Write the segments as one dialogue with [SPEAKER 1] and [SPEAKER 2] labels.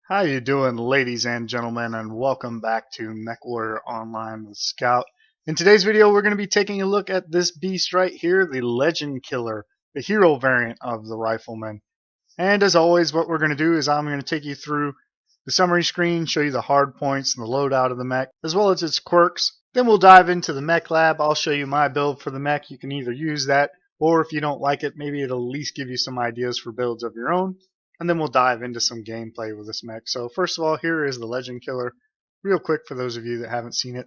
[SPEAKER 1] How you doing, ladies and gentlemen, and welcome back to Mech Warrior Online with Scout. In today's video, we're going to be taking a look at this beast right here, the Legend Killer, the hero variant of the Rifleman. And as always, what we're going to do is I'm going to take you through the summary screen, show you the hard points and the loadout of the mech, as well as its quirks. Then we'll dive into the mech lab. I'll show you my build for the mech. You can either use that, or if you don't like it, maybe it'll at least give you some ideas for builds of your own. And then we'll dive into some gameplay with this mech. So first of all, here is the Legend Killer. Real quick for those of you that haven't seen it.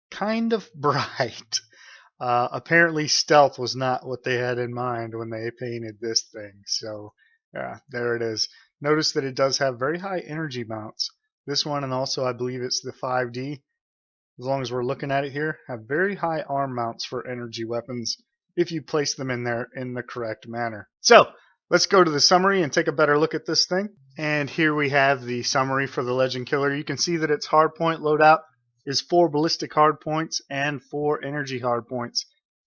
[SPEAKER 1] Kind of bright. Apparently stealth was not what they had in mind when they painted this thing. So yeah, there it is. Notice that it does have very high energy mounts. This one, and also I believe it's the 5D, as long as we're looking at it here, have very high arm mounts for energy weapons if you place them in there in the correct manner. So let's go to the summary and take a better look at this thing. And here we have the summary for the Legend Killer. You can see that its hardpoint loadout is 4 ballistic hardpoints and 4 energy hardpoints,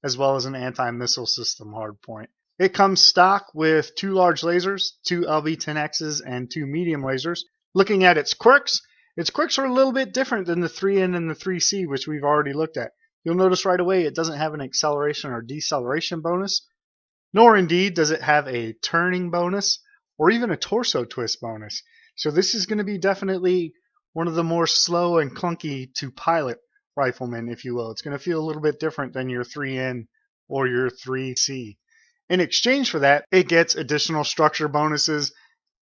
[SPEAKER 1] as well as an anti-missile system hardpoint. It comes stock with 2 large lasers, 2 LB-10Xs, and 2 medium lasers. Looking at its quirks are a little bit different than the 3N and the 3C, which we've already looked at. You'll notice right away it doesn't have an acceleration or deceleration bonus, nor indeed does it have a turning bonus or even a torso twist bonus. So this is going to be definitely one of the more slow and clunky to pilot riflemen, if you will. It's going to feel a little bit different than your 3N or your 3C. In exchange for that, it gets additional structure bonuses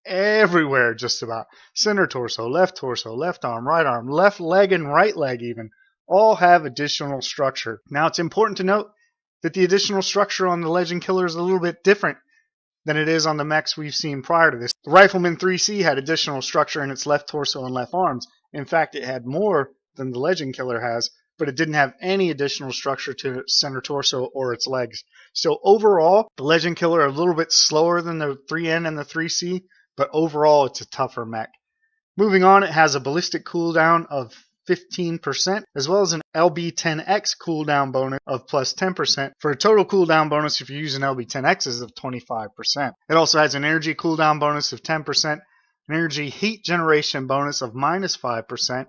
[SPEAKER 1] everywhere just about. Center torso, left arm, right arm, left leg, and right leg even all have additional structure. Now it's important to note that the additional structure on the Legend Killer is a little bit different than it is on the mechs we've seen prior to this. The Rifleman 3C had additional structure in its left torso and left arms. In fact, it had more than the Legend Killer has, but it didn't have any additional structure to its center torso or its legs. So overall, the Legend Killer is a little bit slower than the 3N and the 3C, but overall it's a tougher mech. Moving on, it has a ballistic cooldown of 15%, as well as an LB-10X cooldown bonus of plus 10%, for a total cooldown bonus if you're using LB-10Xs of 25%. It also has an energy cooldown bonus of 10%, an energy heat generation bonus of minus 5%,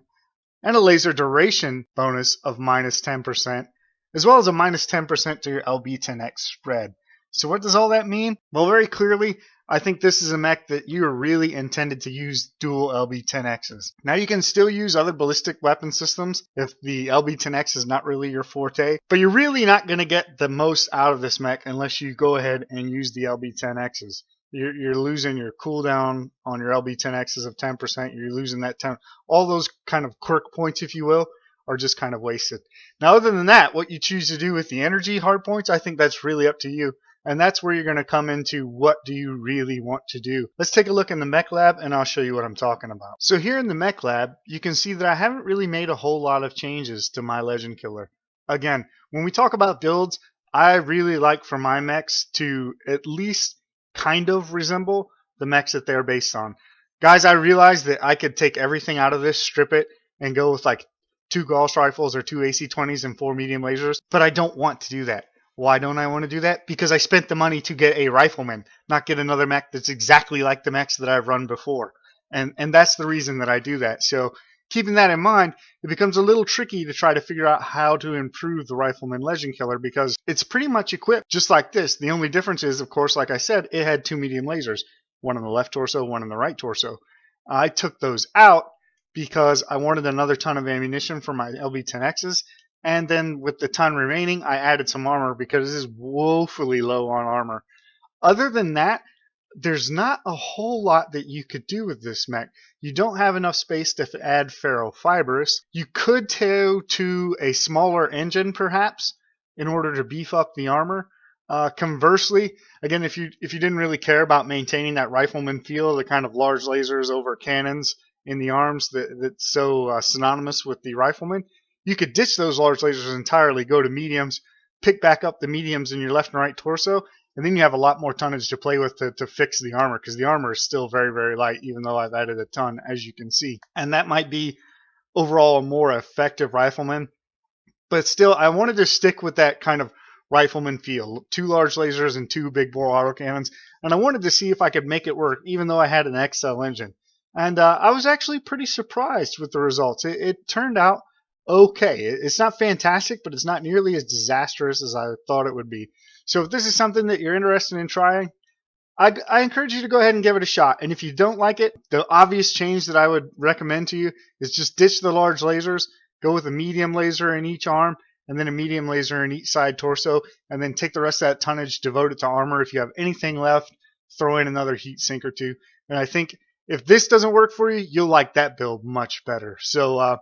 [SPEAKER 1] and a laser duration bonus of minus 10%, as well as a minus 10% to your LB-10X spread. So what does all that mean? Well, very clearly, I think this is a mech that you are really intended to use dual LB-10Xs. Now you can still use other ballistic weapon systems if the LB-10X is not really your forte, but you're really not going to get the most out of this mech unless you go ahead and use the LB-10Xs. You're losing your cooldown on your LB-10Xs of 10%, you're losing that 10. All those kind of quirk points, if you will, are just kind of wasted. Now other than that, what you choose to do with the energy hard points, I think that's really up to you. And that's where you're going to come into what do you really want to do. Let's take a look in the mech lab and I'll show you what I'm talking about. So here in the mech lab, you can see that I haven't really made a whole lot of changes to my Legend Killer. Again, when we talk about builds, I really like for my mechs to at least kind of resemble the mechs that they're based on. Guys, I realized that I could take everything out of this, strip it, and go with like 2 Gauss rifles or 2 AC-20s and 4 medium lasers, but I don't want to do that. Why don't I want to do that? Because I spent the money to get a Rifleman, not get another mech that's exactly like the mechs that I've run before. And that's the reason that I do that. So keeping that in mind, it becomes a little tricky to try to figure out how to improve the Rifleman Legend Killer because it's pretty much equipped just like this. The only difference is, of course, like I said, it had 2 medium lasers, one on the left torso, one on the right torso. I took those out because I wanted another ton of ammunition for my LB-10Xs. And then with the ton remaining, I added some armor because this is woefully low on armor. Other than that, there's not a whole lot that you could do with this mech. You don't have enough space to add ferrofibrous. You could tow to a smaller engine perhaps in order to beef up the armor. Conversely, again, if you didn't really care about maintaining that Rifleman feel, the kind of large lasers over cannons in the arms that's so synonymous with the Rifleman, you could ditch those large lasers entirely, go to mediums, pick back up the mediums in your left and right torso, and then you have a lot more tonnage to play with to fix the armor, because the armor is still very, very light, even though I've added a ton, as you can see. And that might be overall a more effective Rifleman, but still, I wanted to stick with that kind of Rifleman feel. 2 large lasers and 2 big bore autocannons, and I wanted to see if I could make it work, even though I had an XL engine. And I was actually pretty surprised with the results. It turned out okay. It's not fantastic, but it's not nearly as disastrous as I thought it would be. So if this is something that you're interested in trying, I encourage you to go ahead and give it a shot. And if you don't like it, the obvious change that I would recommend to you is just ditch the large lasers, go with a medium laser in each arm, and then a medium laser in each side torso, and then take the rest of that tonnage, devote it to armor. If you have anything left, throw in another heat sink or two. And I think if this doesn't work for you, you'll like that build much better. So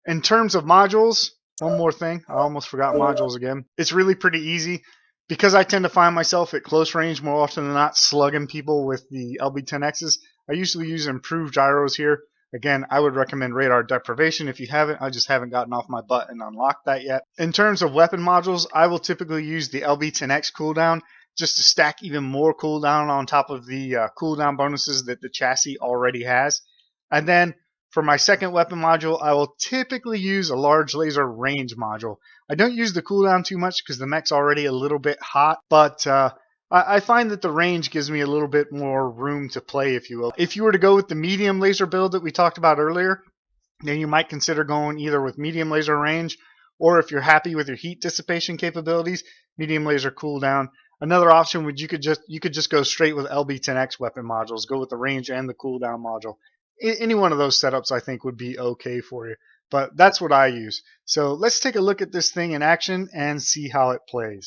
[SPEAKER 1] in terms of modules, one more thing. I almost forgot modules again. It's really pretty easy. Because I tend to find myself at close range more often than not slugging people with the LB-10Xs, I usually use improved gyros here. Again, I would recommend radar deprivation. If you haven't, I just haven't gotten off my butt and unlocked that yet. In terms of weapon modules, I will typically use the LB-10X cooldown just to stack even more cooldown on top of the cooldown bonuses that the chassis already has. And then for my second weapon module, I will typically use a large laser range module. I don't use the cooldown too much because the mech's already a little bit hot, but I find that the range gives me a little bit more room to play, if you will. If you were to go with the medium laser build that we talked about earlier, then you might consider going either with medium laser range, or if you're happy with your heat dissipation capabilities, medium laser cooldown. Another option would you could just go straight with LB-10X weapon modules, go with the range and the cooldown module. Any one of those setups I think would be okay for you, but that's what I use. So let's take a look at this thing in action and see how it plays.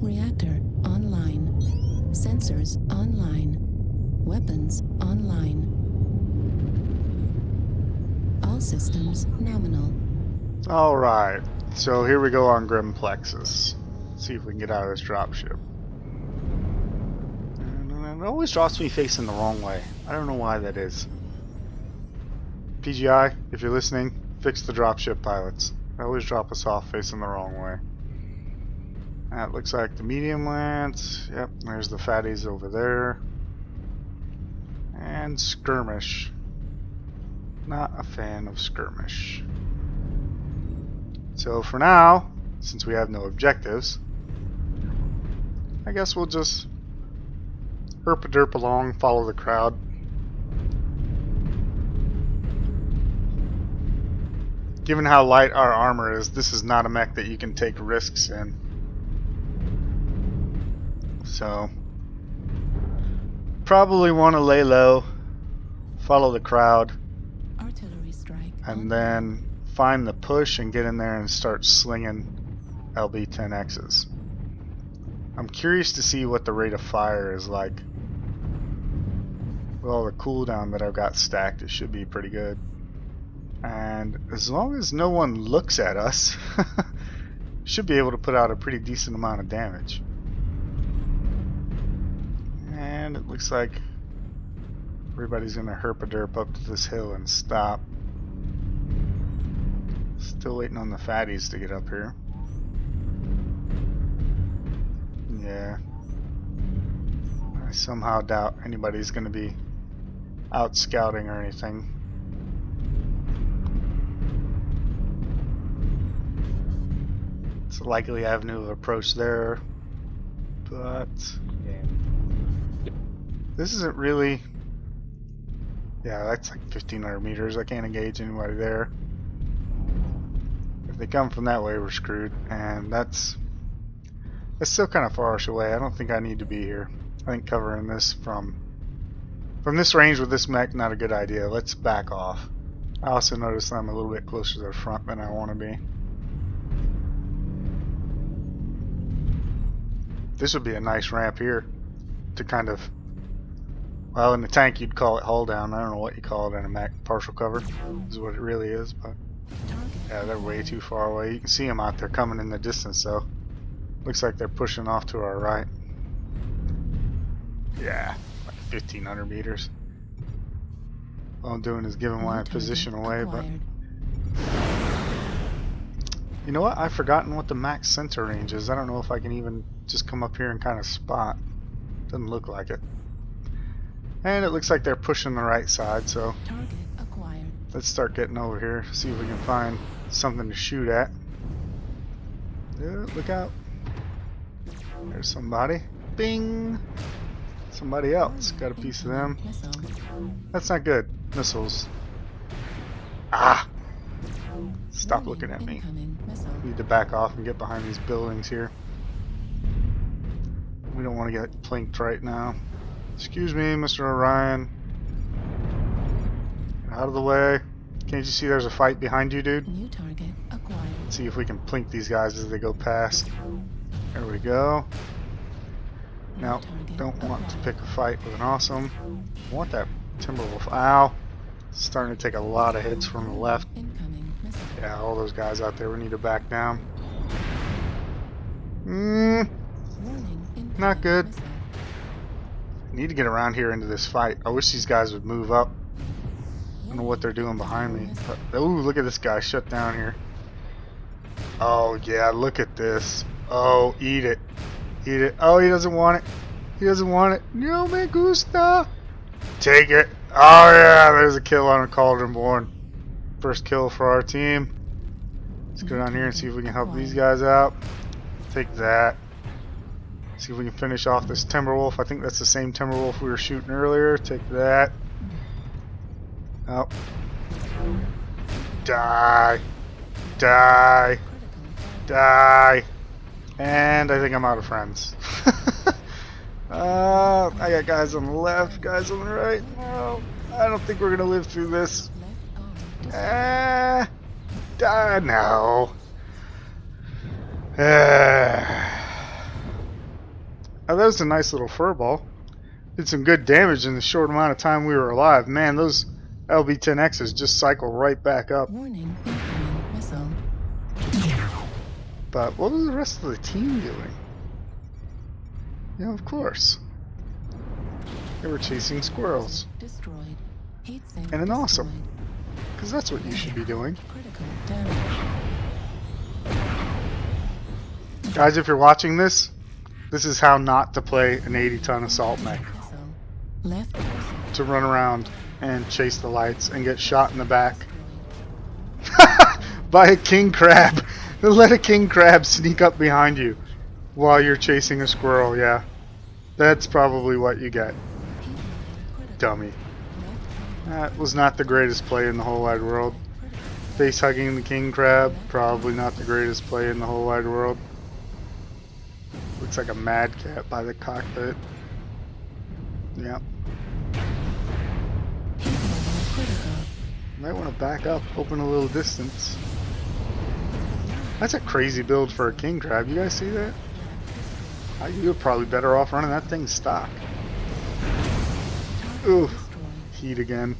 [SPEAKER 2] Reactor online. Sensors online. Weapons online. All systems nominal.
[SPEAKER 1] Alright, so here we go on Grim Plexus. See if we can get out of this dropship. And it always drops me facing the wrong way. I don't know why that is. PGI, if you're listening, fix the dropship pilots. They always drop us off facing the wrong way. That looks like the medium lance. Yep, there's the fatties over there. And skirmish. Not a fan of skirmish. So for now, since we have no objectives, I guess we'll just herp-a-derp along, follow the crowd. Given how light our armor is, this is not a mech that you can take risks in. So, probably want to lay low, follow the crowd,
[SPEAKER 2] Artillery strike.
[SPEAKER 1] and then find the push and get in there and start slinging LB-10Xs. I'm curious to see what the rate of fire is like. With all the cooldown that I've got stacked, it should be pretty good. And as long as no one looks at us, should be able to put out a pretty decent amount of damage. And it looks like everybody's gonna herp-a-derp up to this hill and stop. Still waiting on the fatties to get up here. Yeah. I somehow doubt anybody's gonna be out scouting or anything. It's a likely avenue of approach there, but this isn't really. Yeah, that's like 1,500 meters. I can't engage anybody there. If they come from that way, we're screwed, and that's still kind of far away. I don't think I need to be here. I think covering this from this range with this mech, not a good idea. Let's back off. I also noticed I'm a little bit closer to the front than I want to be. This would be a nice ramp here to kind of, well, in the tank you'd call it hull down. I don't know what you call it in a mech. Partial cover is what it really is, but yeah, they're way too far away. You can see them out there coming in the distance though. Looks like they're pushing off to our right. Yeah, like 1,500 meters. All I'm doing is giving my position away, but you know what? I've forgotten what the max sensor range is. I don't know if I can even just come up here and kind of spot. Doesn't look like it. And it looks like they're pushing the right side, so let's start getting over here, see if we can find something to shoot at. Yeah, look out. There's somebody. Bing! Somebody else. Got a piece of them.
[SPEAKER 2] Missile.
[SPEAKER 1] That's not good. Missiles. Ah! Stop looking at me.
[SPEAKER 2] Incoming missile.
[SPEAKER 1] Need to back off and get behind these buildings here. We don't want to get plinked right now. Excuse me, Mr. Orion. Get out of the way. Can't you see there's a fight behind you, dude?
[SPEAKER 2] New target acquired.
[SPEAKER 1] Let's see if we can plink these guys as they go past. There we go. No, don't want to pick a fight with an awesome. I want that Timberwolf. Ow. Starting to take a lot of hits from the left.
[SPEAKER 2] Incoming missile.
[SPEAKER 1] Yeah, all those guys out there, we need to back down.
[SPEAKER 2] Warning. Incoming
[SPEAKER 1] Not good.
[SPEAKER 2] missile.
[SPEAKER 1] Need to get around here into this fight. I wish these guys would move up. I don't know what they're doing behind me. But, ooh, look at this guy shut down here. Oh, yeah, look at this. Oh, eat it. Eat it. Oh, he doesn't want it. He doesn't want it. No me gusta. Take it. Oh, yeah, there's a kill on a Cauldron Born. First kill for our team. Let's go down here and see if we can help these guys out. Take that. See if we can finish off this Timberwolf. I think that's the same Timberwolf we were shooting earlier. Take that. Oh. Die. Die. Die. And I think I'm out of friends. I got guys on the left, guys on the right. No, I don't think we're gonna live through this. Die. No. Oh, that was a nice little furball. Did some good damage in the short amount of time we were alive. Man, those LB-10Xs just cycle right back up.
[SPEAKER 2] Warning. Incoming missile.
[SPEAKER 1] But what was the rest of the team doing? Yeah, of course. They were chasing squirrels.
[SPEAKER 2] Destroyed. Heat sink
[SPEAKER 1] And an awesome.
[SPEAKER 2] destroyed.
[SPEAKER 1] Because that's what you should be doing.
[SPEAKER 2] Critical damage.
[SPEAKER 1] Guys, if you're watching this is how not to play an 80-ton assault mech.
[SPEAKER 2] Missile. Left person
[SPEAKER 1] To run around and chase the lights and get shot in the back.
[SPEAKER 2] destroyed.
[SPEAKER 1] By a king crab. Let a king crab sneak up behind you while you're chasing a squirrel, yeah. That's probably what you get,
[SPEAKER 2] Heat level critical.
[SPEAKER 1] dummy.
[SPEAKER 2] Left
[SPEAKER 1] That was not the greatest play in the whole wide world. Face hugging the king crab, probably not the greatest play in the whole wide world. Looks like a mad cat by the cockpit. Yep.
[SPEAKER 2] heat level critical.
[SPEAKER 1] Might want to back up, open a little distance. That's a crazy build for a king crab. You guys see that? You're probably better off running that thing stock. Ooh,
[SPEAKER 2] Destroyed.
[SPEAKER 1] heat again.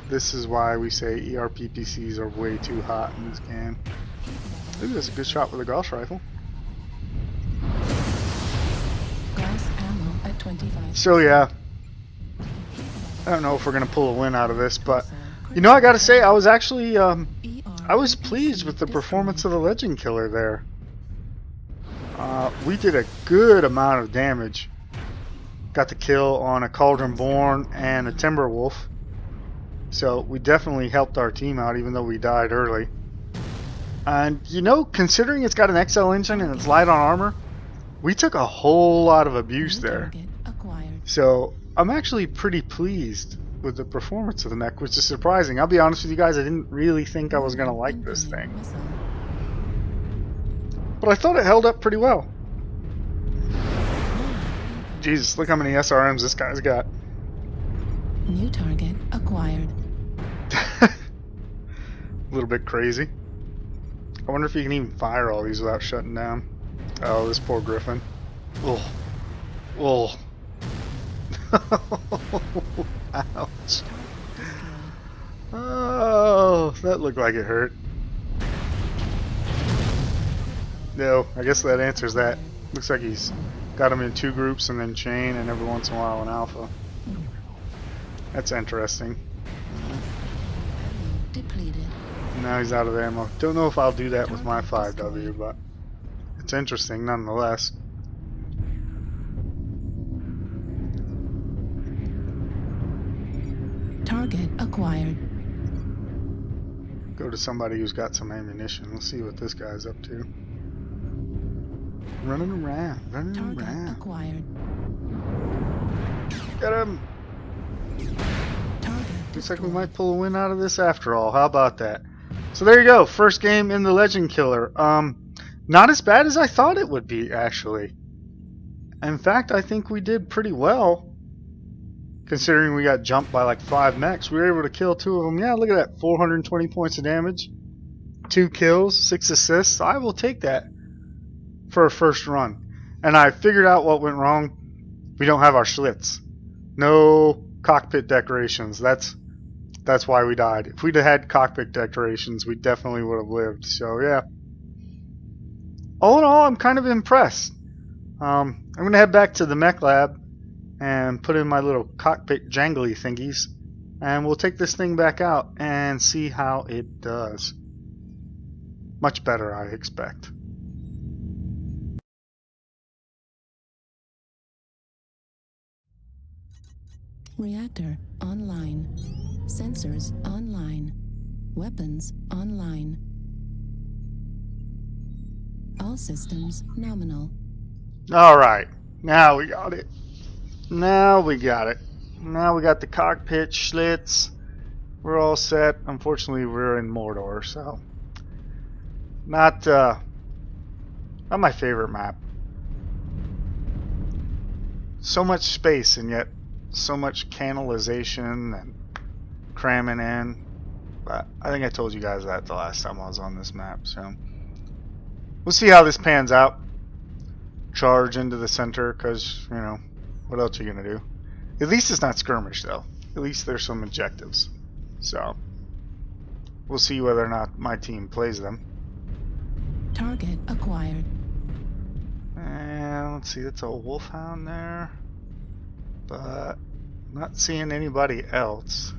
[SPEAKER 1] This is why we say ERPPCs are way too hot in this game. Ooh, that's a good shot with a Gauss rifle.
[SPEAKER 2] Gauss ammo at 25.
[SPEAKER 1] So yeah, I don't know if we're gonna pull a win out of this, but you know, I gotta say, I was actually I was pleased with the performance of the Legend Killer there. We did a good amount of damage. Got the kill on a Cauldron Born and a Timberwolf. So we definitely helped our team out, even though we died early. And you know, considering it's got an XL engine and it's light on armor, we took a whole lot of abuse there.
[SPEAKER 2] Target acquired.
[SPEAKER 1] So I'm actually pretty pleased with the performance of the mech, which is surprising. I'll be honest with you guys, I didn't really think I was going to like this
[SPEAKER 2] Incoming
[SPEAKER 1] thing.
[SPEAKER 2] missile.
[SPEAKER 1] But I thought it held up pretty well. Jesus, look how many SRMs this guy's got.
[SPEAKER 2] New target acquired.
[SPEAKER 1] A little bit crazy. I wonder if you can even fire all these without shutting down. Oh, this poor Griffin. Oh. Oh. Ouch. Oh, that looked like it hurt. No, I guess that answers that. Looks like he's got them in 2 groups and then chain, and every once in a while an alpha. That's interesting.
[SPEAKER 2] Depleted.
[SPEAKER 1] Now he's out of ammo. Don't know if I'll do that with my 5W, but it's interesting nonetheless.
[SPEAKER 2] Target acquired.
[SPEAKER 1] Go to somebody who's got some ammunition. Let's see what this guy's up to. Running around, running
[SPEAKER 2] Target
[SPEAKER 1] around.
[SPEAKER 2] acquired.
[SPEAKER 1] Get him!
[SPEAKER 2] Target
[SPEAKER 1] Looks like we
[SPEAKER 2] destroyed.
[SPEAKER 1] might pull a win out of this after all. How about that? So there you go. First game in the Legend Killer. Not as bad as I thought it would be, actually. In fact, I think we did pretty well. Considering we got jumped by like 5 mechs. We were able to kill 2 of them. Yeah, look at that. 420 points of damage. 2 kills, 6 assists. I will take that for a first run. And I figured out what went wrong. We don't have our Schlitz. No cockpit decorations. That's why we died. If we'd have had cockpit decorations, we definitely would have lived. So yeah. All in all, I'm kind of impressed. I'm going to head back to the mech lab and put in my little cockpit jangly thingies. And we'll take this thing back out and see how it does. Much better, I expect.
[SPEAKER 2] Reactor online. Sensors online. Weapons online. All systems nominal.
[SPEAKER 1] Alright, now we got it. Now we got it. Now we got the cockpit Schlitz. We're all set. Unfortunately, we're in Mordor, so not my favorite map. So much space and yet so much canalization and cramming in. But I think I told you guys that the last time I was on this map, so we'll see how this pans out. Charge into the center, because, you know, what else are you going to do? At least it's not skirmish, though. At least there's some objectives. So, we'll see whether or not my team plays them.
[SPEAKER 2] Target acquired.
[SPEAKER 1] And let's see, that's a wolfhound there. But, not seeing anybody else.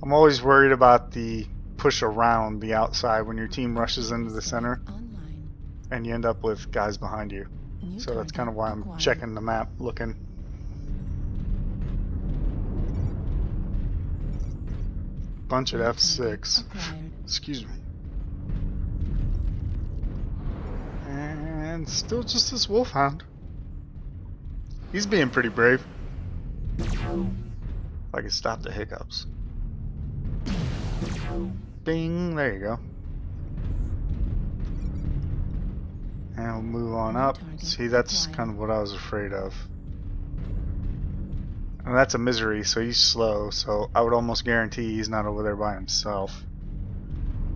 [SPEAKER 1] I'm always worried about the push around the outside when your team rushes into the center.
[SPEAKER 2] Online.
[SPEAKER 1] And you end up with guys behind you.
[SPEAKER 2] New
[SPEAKER 1] So that's
[SPEAKER 2] target
[SPEAKER 1] kind of why I'm
[SPEAKER 2] acquired.
[SPEAKER 1] checking the map, looking. Bunch at
[SPEAKER 2] New
[SPEAKER 1] F6.
[SPEAKER 2] target acquired.
[SPEAKER 1] Excuse me. And still just this wolfhound. He's being pretty brave. If I could stop the hiccups. Bing, there you go. And we'll move on up. See, that's kind of what I was afraid of. And that's a misery, so he's slow, so I would almost guarantee he's not over there by himself.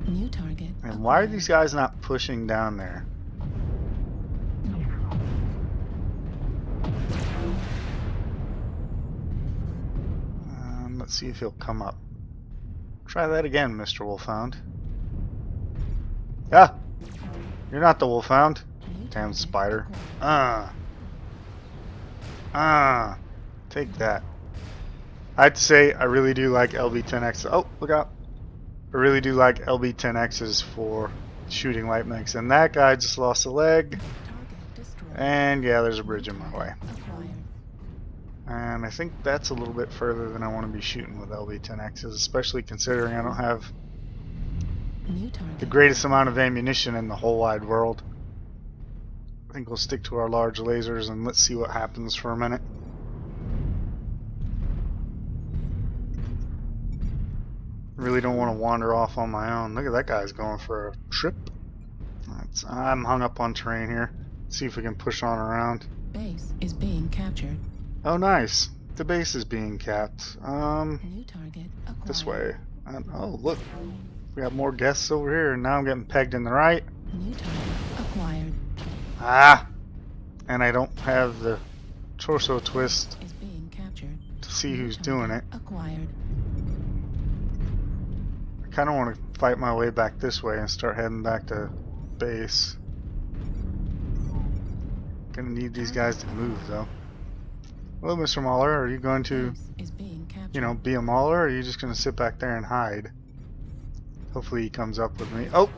[SPEAKER 2] New target.
[SPEAKER 1] And why are
[SPEAKER 2] acquired.
[SPEAKER 1] these guys not pushing down there? Let's see if he'll come up. Try that again, Mr. Wolfhound. Ah! You're not the Wolfhound.
[SPEAKER 2] New
[SPEAKER 1] Damn
[SPEAKER 2] target
[SPEAKER 1] spider.
[SPEAKER 2] acquired.
[SPEAKER 1] Take that. I have to say, I really do like LB-10X. Oh, look out. I really do like LB-10Xs for shooting light mechs. And that guy just lost a leg.
[SPEAKER 2] Target destroyed.
[SPEAKER 1] And yeah, there's a bridge in my way.
[SPEAKER 2] Acquired.
[SPEAKER 1] And I think that's a little bit further than I want to be shooting with LB-10Xs, especially considering I don't have
[SPEAKER 2] New target.
[SPEAKER 1] the greatest amount of ammunition in the whole wide world. I think we'll stick to our large lasers and let's see what happens for a minute. Really don't want to wander off on my own. Look at that guy's going for a trip. I'm hung up on terrain here. Let's see if we can push on around.
[SPEAKER 2] Base is being captured.
[SPEAKER 1] Oh, nice. The base is being capped.
[SPEAKER 2] New target acquired.
[SPEAKER 1] This way. Oh, look. We got more guests over here, and now I'm getting pegged in the right.
[SPEAKER 2] New target acquired.
[SPEAKER 1] Ah! And I don't have the torso twist
[SPEAKER 2] Is being captured.
[SPEAKER 1] to see
[SPEAKER 2] New
[SPEAKER 1] who's
[SPEAKER 2] target
[SPEAKER 1] doing it.
[SPEAKER 2] Acquired.
[SPEAKER 1] I kind of want to fight my way back this way and start heading back to base. Gonna need these guys to move, though. Hello, Mr. Mauler. Are you going to,
[SPEAKER 2] Base is being captured.
[SPEAKER 1] you know, be a Mauler, or are you just going to sit back there and hide? Hopefully he comes up with me. Oh!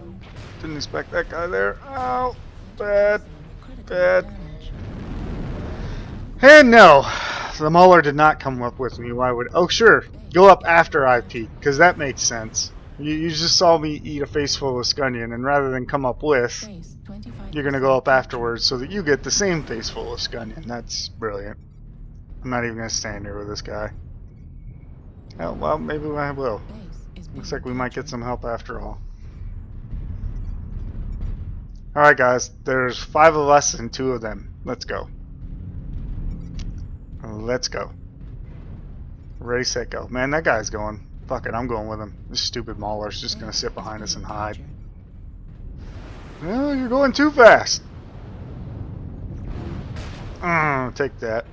[SPEAKER 1] Didn't expect that guy there. Oh! Bad.
[SPEAKER 2] Critical
[SPEAKER 1] Bad.
[SPEAKER 2] damage.
[SPEAKER 1] And no! The Mauler did not come up with me. Why would... Oh, sure. Go up after I peek, because that makes sense. You just saw me eat a face full of scunion, and rather than come up with,
[SPEAKER 2] Base 20
[SPEAKER 1] you're gonna go up afterwards so that you get the same face full of Scunion. That's brilliant. I'm not even gonna stand here with this guy. Oh, well, maybe I will. Looks like we might get some help after all. Alright guys, there's 5 of us and 2 of them. Let's go. Let's go. Ready, set, go. Man, that guy's going. Fuck it, I'm going with him. This stupid Mauler's just gonna sit behind us and hide. No, you're going too fast. Take that.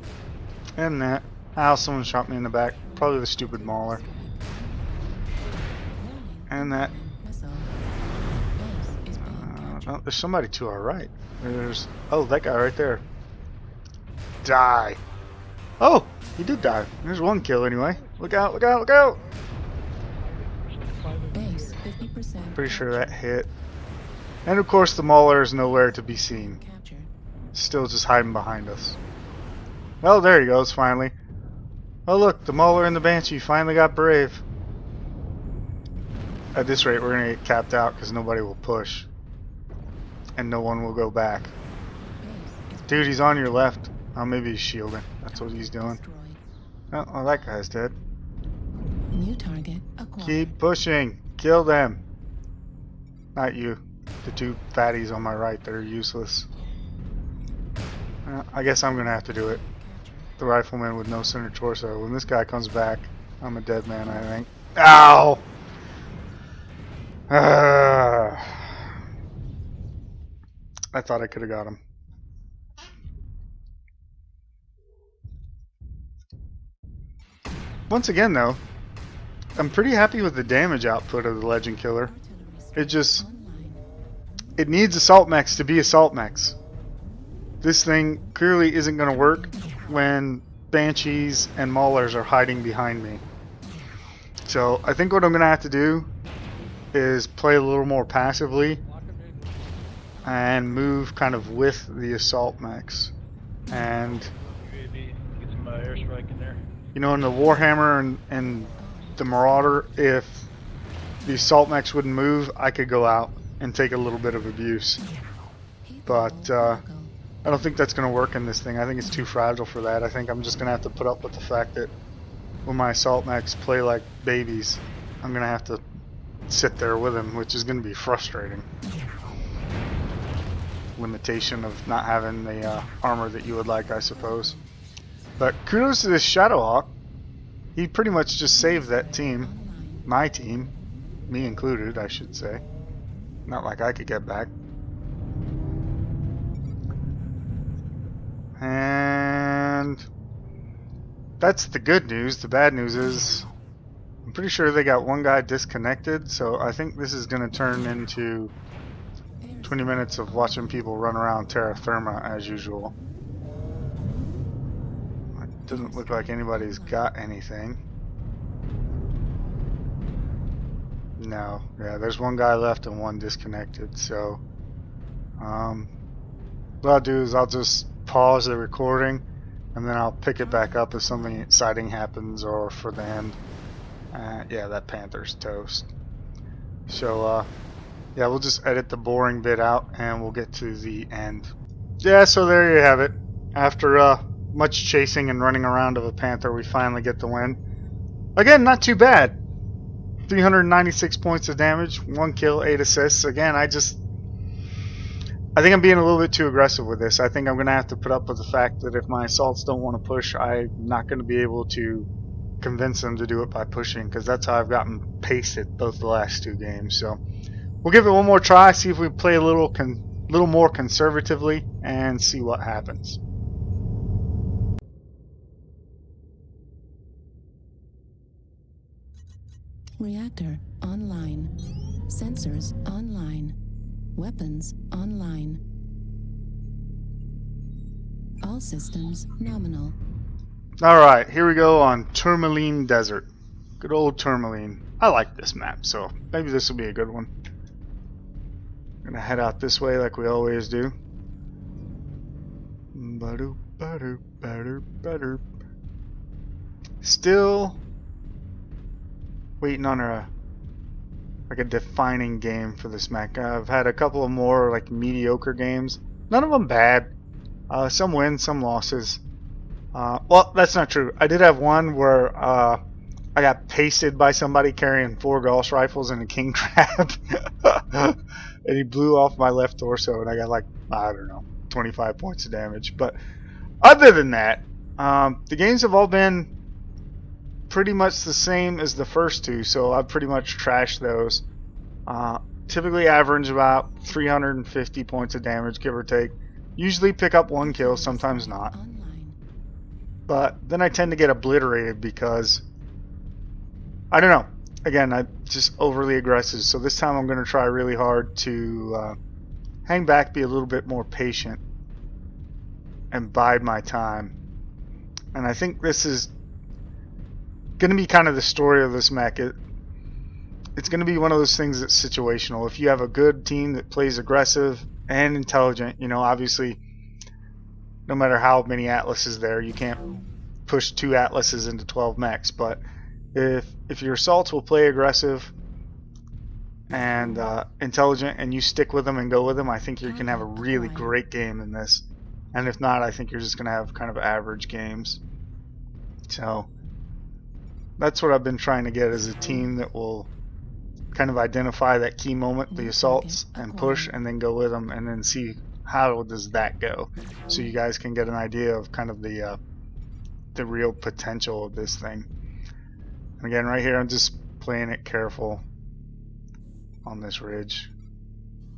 [SPEAKER 1] And that. Ow, someone shot me in the back. Probably the stupid Mauler. And that. Oh, there's somebody to our right. There's... Oh, that guy right there. Die. Oh, he did die. There's 1 kill anyway. Look out, look out, look out! Pretty sure that hit. And of course the Mauler is nowhere to be seen. Still just hiding behind us. Oh, there he goes, finally. Oh look, the Mauler and the Banshee finally got brave. At this rate, we're gonna get capped out because nobody will push. And no one will go back. Dude, he's on your left. Oh, maybe he's shielding. That's what he's doing. Oh, that guy's dead.
[SPEAKER 2] New target acquired.
[SPEAKER 1] Keep pushing. Kill them. Not you. The 2 fatties on my right that are useless. I guess I'm gonna have to do it. The Rifleman with no center torso. When this guy comes back, I'm a dead man, I think. Ow! I thought I could have got him. Once again, though, I'm pretty happy with the damage output of the Legend Killer. It needs assault mechs to be assault mechs. This thing clearly isn't going to work when Banshees and Maulers are hiding behind me. So I think what I'm going to have to do is play a little more passively and move kind of with the assault mechs. And
[SPEAKER 3] get some airstrike in there.
[SPEAKER 1] You know, in the Warhammer and the Marauder, if the assault mechs wouldn't move, I could go out and take a little bit of abuse. But I don't think that's going to work in this thing. I think it's too fragile for that. I think I'm just going to have to put up with the fact that when my assault mechs play like babies, I'm going to have to sit there with them, which is going to be frustrating. Limitation of not having the armor that you would like, I suppose. But kudos to this Shadowhawk. He pretty much just saved that team. My team. Me included, I should say. Not like I could get back. And that's the good news. The bad news is I'm pretty sure they got 1 guy disconnected, so I think this is going to turn into 20 minutes of watching people run around Terra Therma as usual. It doesn't look like anybody's got anything. No, yeah, there's 1 guy left and 1 disconnected, so what I'll do is I'll just pause the recording and then I'll pick it back up if something exciting happens or for the end. Yeah, that Panther's toast. So yeah, we'll just edit the boring bit out and we'll get to the end. Yeah, so there you have it. After much chasing and running around of a Panther, we finally get the win. Again, not too bad. 396 points of damage, 1 kill, 8 assists. Again, I think I'm being a little bit too aggressive with this. I think I'm going to have to put up with the fact that if my assaults don't want to push, I'm not going to be able to convince them to do it by pushing, because that's how I've gotten pasted both the last 2 games. So we'll give it one more try, see if we play a little more conservatively, and see what happens.
[SPEAKER 2] Reactor online. Sensors online. Weapons online. All systems nominal.
[SPEAKER 1] Alright, here we go on Tourmaline Desert. Good old Tourmaline. I like this map, so maybe this will be a good one. I'm gonna head out this way like we always do. Still waiting on a like a defining game for this mech. I've had a couple of more like mediocre games. None of them bad. Some wins, some losses. Well, that's not true. I did have one where I got pasted by somebody carrying 4 Gauss rifles and a king crab. And he blew off my left torso, and I got like, I don't know, 25 points of damage. But other than that, the games have all been pretty much the same as the first two, so I've pretty much trashed those. Typically average about 350 points of damage, give or take. Usually pick up 1 kill, sometimes not. But then I tend to get obliterated because, I don't know, again, I'm just overly aggressive. So this time I'm going to try really hard to hang back, be a little bit more patient, and bide my time. And I think this is going to be kind of the story of this mech. It's going to be one of those things that's situational. If you have a good team that plays aggressive and intelligent, you know, obviously, no matter how many atlases there, you can't push 2 atlases into 12 mechs. But if your assaults will play aggressive and intelligent, and you stick with them and go with them, I think you can have a really great game in this. And if not, I think you're just going to have kind of average games. So that's what I've been trying to get, as a team that will kind of identify that key moment, the assaults, and push, and then go with them, and then see how does that go, so you guys can get an idea of kind of the real potential of this thing. And again, right here, I'm just playing it careful on this ridge.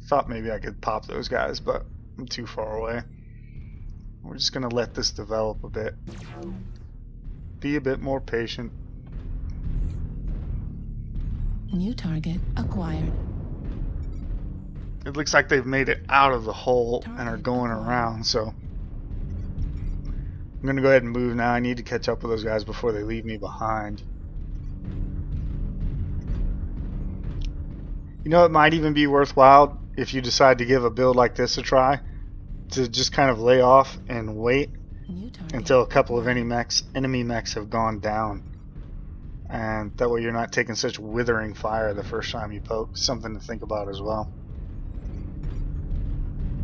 [SPEAKER 1] Thought maybe I could pop those guys, but I'm too far away. We're just gonna let this develop a bit. Be a bit more patient.
[SPEAKER 2] New target acquired.
[SPEAKER 1] It looks like they've made it out of the hole and are going around, so I'm going to go ahead and move now. I need to catch up with those guys before they leave me behind. You know, it might even be worthwhile, if you decide to give a build like this a try, to just kind of lay off and wait until a couple of enemy mechs have gone down. And that way you're not taking such withering fire the first time you poke. Something to think about as well.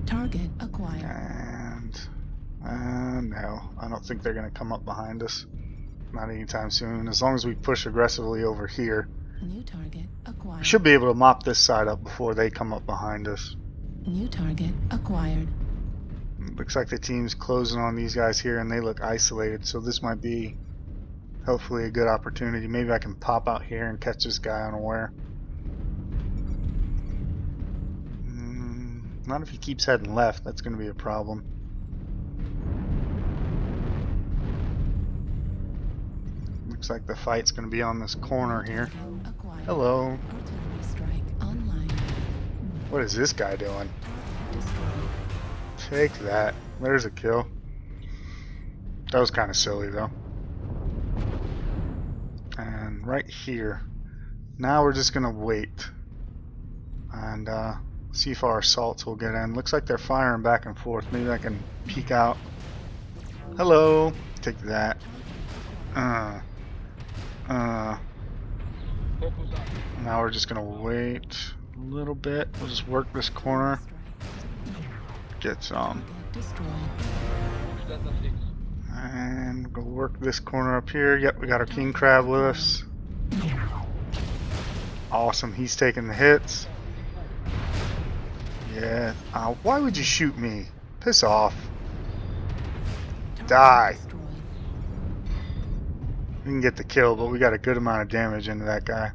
[SPEAKER 2] Target acquired.
[SPEAKER 1] And no, I don't think they're going to come up behind us. Not anytime soon. As long as we push aggressively over here,
[SPEAKER 2] New target acquired.
[SPEAKER 1] we should be able to mop this side up before they come up behind us.
[SPEAKER 2] New target acquired.
[SPEAKER 1] Looks like the team's closing on these guys here, and they look isolated, so this might be hopefully a good opportunity. Maybe I can pop out here and catch this guy unaware. Not if he keeps heading left. That's going to be a problem. Looks like the fight's going to be on this corner here. Hello. What is this guy doing? Take that. There's a kill. That was kind of silly though. And right here, now we're just gonna wait and see if our assaults will get in. Looks like they're firing back and forth. Maybe I can peek out. Hello. Take that. Now we're just gonna wait a little bit. We'll just work this corner. Get some. And go work this corner up here. Yep, we got our king crab with us. Awesome, he's taking the hits. Yeah. Why would you shoot me? Piss off. Die. We can get the kill, but we got a good amount of damage into that guy.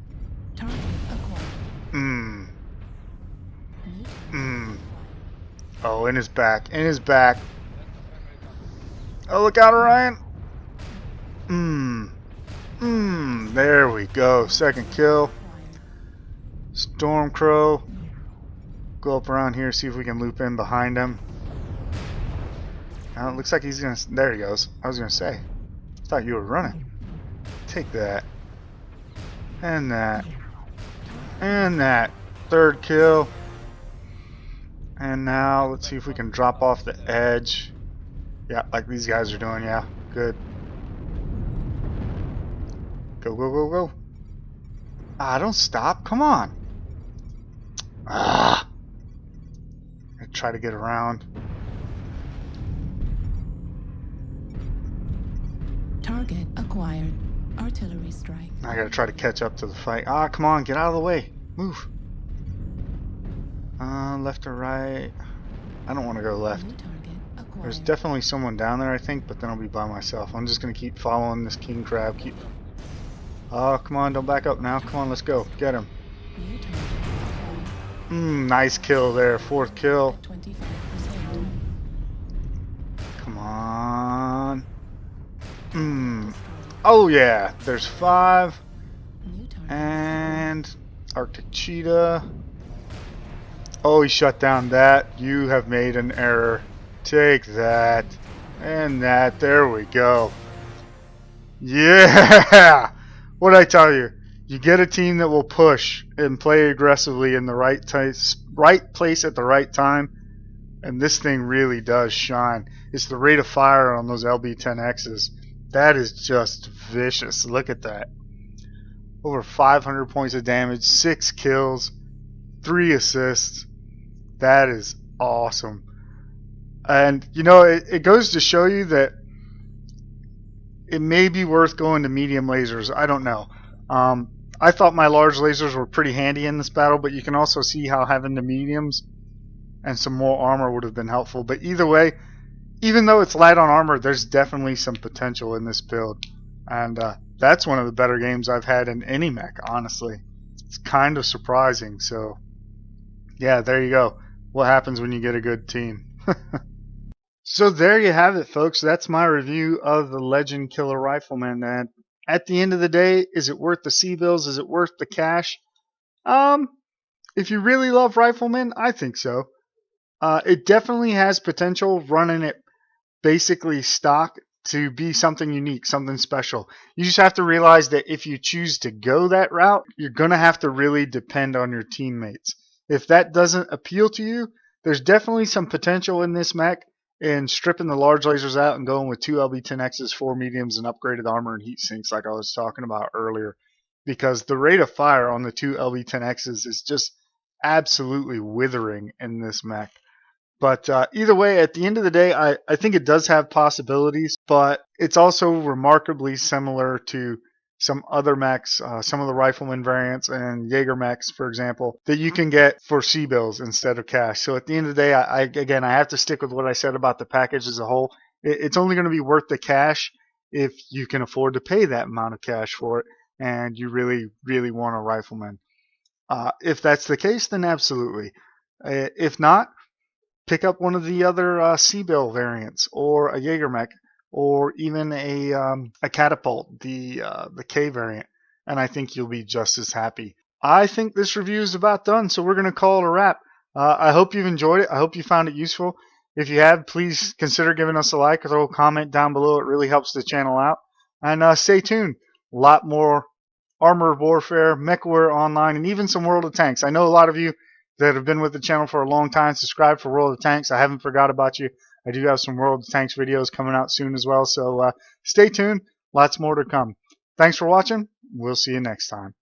[SPEAKER 1] Oh, in his back. In his back. Oh, look out, Orion. There we go. Second kill. Stormcrow. Go up around here, see if we can loop in behind him. Now it looks like he's gonna. There he goes. I was gonna say. I thought you were running. Take that. And that. And that. Third kill. And now let's see if we can drop off the edge. Yeah, like these guys are doing. Yeah, good. Go, go, go, go. Don't stop. Come on. Ah! I try to get around.
[SPEAKER 2] Target acquired. Artillery strike.
[SPEAKER 1] I gotta try to catch up to the fight. Ah, come on, get out of the way. Move. Left or right? I don't want to go left.
[SPEAKER 2] New target acquired.
[SPEAKER 1] There's definitely someone down there, I think, but then I'll be by myself. I'm just gonna keep following this king crab. Oh, come on, don't back up now. Come on, let's go. Get him.
[SPEAKER 2] New target acquired.
[SPEAKER 1] Nice kill there. 4th kill.
[SPEAKER 2] 25%.
[SPEAKER 1] Come on. Oh yeah, there's 5.
[SPEAKER 2] New target.
[SPEAKER 1] And Arctic Cheetah. Oh, he shut down that. You have made an error. Take that. And that. There we go. Yeah! What'd I tell you? You get a team that will push and play aggressively in the right place at the right time. And this thing really does shine. It's the rate of fire on those LB-10Xs. That is just vicious. Look at that. Over 500 points of damage, 6 kills, 3 assists. That is awesome. And, you know, it goes to show you that it may be worth going to medium lasers. I don't know. I thought my large lasers were pretty handy in this battle, but you can also see how having the mediums and some more armor would have been helpful. But either way, even though it's light on armor, there's definitely some potential in this build. And that's one of the better games I've had in any mech, honestly. It's kind of surprising. So, yeah, there you go. What happens when you get a good team. So there you have it, folks. That's my review of the Legend Killer Rifleman. And at the end of the day, is it worth the C-bills? Is it worth the cash? If you really love Rifleman, I think so. It definitely has potential running it basically stock to be something unique, something special. You just have to realize that if you choose to go that route, you're going to have to really depend on your teammates. If that doesn't appeal to you, there's definitely some potential in this mech in stripping the large lasers out and going with 2 LB-10Xs, 4 mediums, and upgraded armor and heat sinks like I was talking about earlier. Because the rate of fire on the 2 LB-10Xs is just absolutely withering in this mech. But either way, at the end of the day, I think it does have possibilities, but it's also remarkably similar to some other mechs, some of the Rifleman variants and Jaeger mechs, for example, that you can get for C-bills instead of cash. So at the end of the day, I have to stick with what I said about the package as a whole. It's only going to be worth the cash if you can afford to pay that amount of cash for it and you really, really want a Rifleman. If that's the case, then absolutely. If not, pick up one of the other C-bill variants, or a Jaeger mech, or even a catapult, the K variant, and I think you'll be just as happy. I think this review is about done, so we're going to call it a wrap. I hope you've enjoyed it. I hope you found it useful. If you have, please consider giving us a like or throw a comment down below. It really helps the channel out. And stay tuned. A lot more Armored Warfare, MechWarrior Online, and even some World of Tanks. I know a lot of you that have been with the channel for a long time subscribe for World of Tanks. I haven't forgot about you. I do have some World of Tanks videos coming out soon as well, so stay tuned. Lots more to come. Thanks for watching. We'll see you next time.